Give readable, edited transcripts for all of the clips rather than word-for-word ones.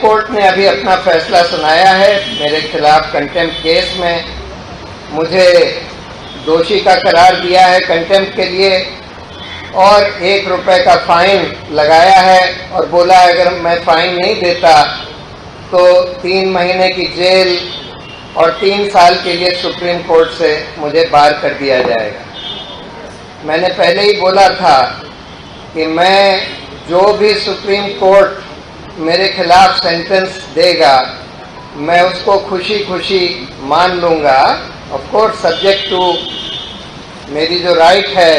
Court ने अभी अपना फैसला सुनाया है मेरे खिलाफ कंटेम्प्ट केस में। मुझे दोषी का करार दिया है कंटेम्प्ट के लिए और 1 रुपए का फाइन लगाया है और बोला अगर मैं फाइन नहीं देता तो 3 महीने की जेल और 3 साल के लिए सुप्रीम कोर्ट से मुझे बाहर कर दिया जाएगा। मैंने पहले ही बोला था कि मैं जो भी सुप्रीम कोर्ट मेरे खिलाफ सेंटेंस देगा मैं उसको खुशी खुशी मान लूँगा, ऑफ कोर्स सब्जेक्ट टू मेरी जो राइट है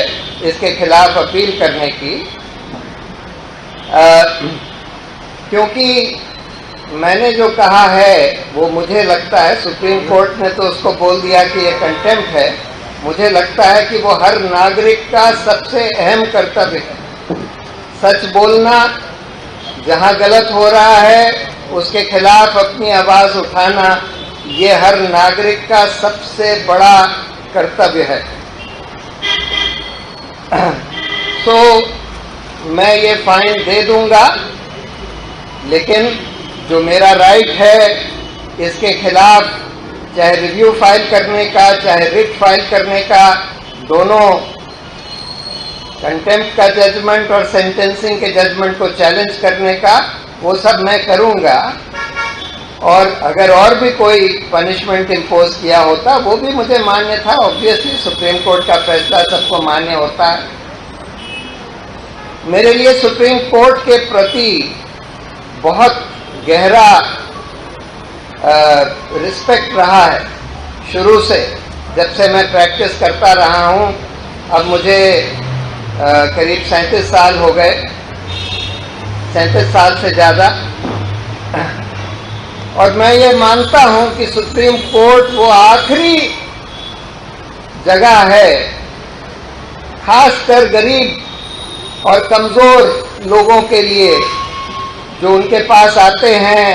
इसके खिलाफ अपील करने की, क्योंकि मैंने जो कहा है वो मुझे लगता है, सुप्रीम कोर्ट ने तो उसको बोल दिया कि ये कंटेम्प्ट है, मुझे लगता है कि वो हर नागरिक का सबसे अहम कर्तव्य है। सच बोलना, जहाँ गलत हो रहा है उसके खिलाफ अपनी आवाज़ उठाना, ये हर नागरिक का सबसे बड़ा कर्तव्य है। तो मैं ये फाइन दे दूंगा, लेकिन जो मेरा राइट है इसके खिलाफ चाहे रिव्यू फाइल करने का चाहे रिट फाइल करने का, दोनों कंटेम्प्ट का जजमेंट और सेंटेंसिंग के जजमेंट को चैलेंज करने का, वो सब मैं करूंगा। और अगर और भी कोई पनिशमेंट इम्पोज किया होता वो भी मुझे मान्य था। ऑब्वियसली सुप्रीम कोर्ट का फैसला सबको मान्य होता है। मेरे लिए सुप्रीम कोर्ट के प्रति बहुत गहरा रिस्पेक्ट रहा है शुरू से, जब से मैं प्रैक्टिस करता रहा हूं। अब मुझे करीब 37 साल हो गए, 37 साल से ज़्यादा। और मैं ये मानता हूं कि सुप्रीम कोर्ट वो आखिरी जगह है, खासकर गरीब और कमज़ोर लोगों के लिए, जो उनके पास आते हैं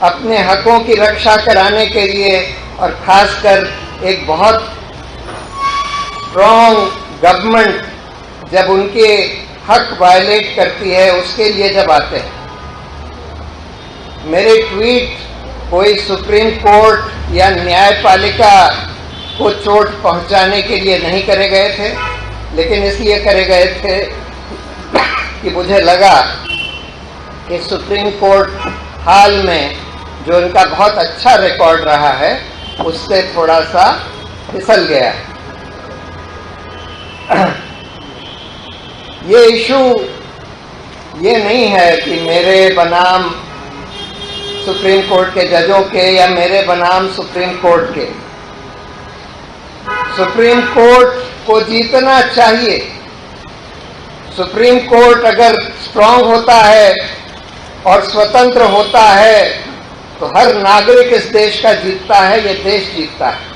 अपने हकों की रक्षा कराने के लिए, और खासकर एक बहुत स्ट्रॉन्ग गवर्नमेंट जब उनके हक वायलेट करती है उसके लिए जब आते हैं। मेरे ट्वीट कोई सुप्रीम कोर्ट या न्यायपालिका को चोट पहुंचाने के लिए नहीं करे गए थे, लेकिन इसलिए करे गए थे कि मुझे लगा कि सुप्रीम कोर्ट हाल में जो इनका बहुत अच्छा रिकॉर्ड रहा है उससे थोड़ा सा फिसल गया है। ये इशू ये नहीं है कि मेरे बनाम सुप्रीम कोर्ट के जजों के या मेरे बनाम सुप्रीम कोर्ट के। सुप्रीम कोर्ट को जीतना चाहिए। सुप्रीम कोर्ट अगर स्ट्रांग होता है और स्वतंत्र होता है तो हर नागरिक इस देश का जीतता है, ये देश जीतता है।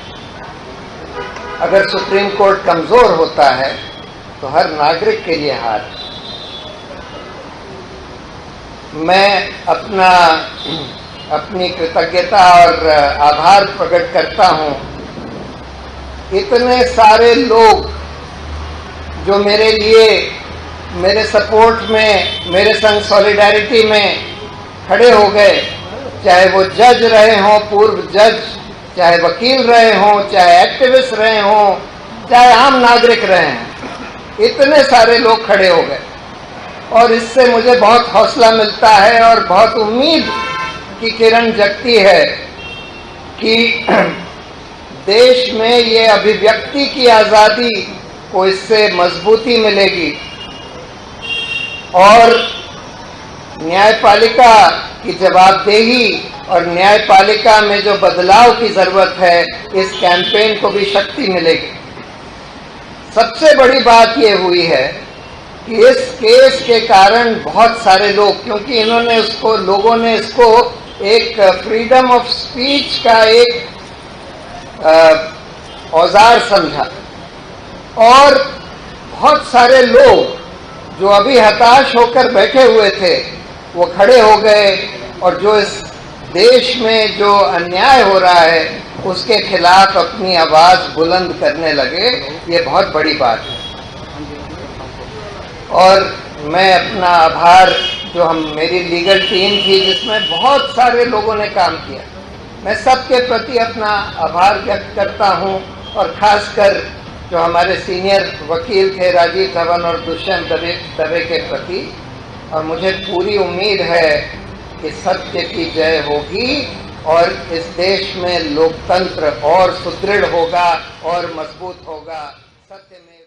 अगर सुप्रीम कोर्ट कमजोर होता है तो हर नागरिक के लिए हार। मैं अपनी कृतज्ञता और आभार प्रकट करता हूं इतने सारे लोग जो मेरे लिए, मेरे सपोर्ट में, मेरे संग सॉलिडारिटी में खड़े हो गए, चाहे वो जज रहे हों, पूर्व जज, चाहे वकील रहे हों, चाहे एक्टिविस्ट रहे हों, चाहे आम नागरिक रहे हैं, इतने सारे लोग खड़े हो गए। और इससे मुझे बहुत हौसला मिलता है और बहुत उम्मीद की किरण जगती है कि देश में ये अभिव्यक्ति की आज़ादी को इससे मजबूती मिलेगी और न्यायपालिका की जवाबदेही और न्यायपालिका में जो बदलाव की ज़रूरत है, इस कैंपेन को भी शक्ति मिलेगी। सबसे बड़ी बात ये हुई है कि इस केस के कारण बहुत सारे लोग, क्योंकि इन्होंने उसको, लोगों ने इसको एक फ्रीडम ऑफ स्पीच का एक औजार समझा, और बहुत सारे लोग जो अभी हताश होकर बैठे हुए थे वो खड़े हो गए और जो इस देश में जो अन्याय हो रहा है उसके खिलाफ अपनी आवाज़ बुलंद करने लगे। ये बहुत बड़ी बात है और मैं अपना आभार जो मेरी लीगल टीम थी जिसमें बहुत सारे लोगों ने काम किया। मैं सबके प्रति अपना आभार व्यक्त करता हूं और खासकर जो हमारे सीनियर वकील थे राजीव धवन और दुष्यंत दवे के प्रति। और मुझे पूरी उम्मीद है कि सत्य की जय होगी और इस देश में लोकतंत्र और सुदृढ़ होगा और मजबूत होगा। सत्य में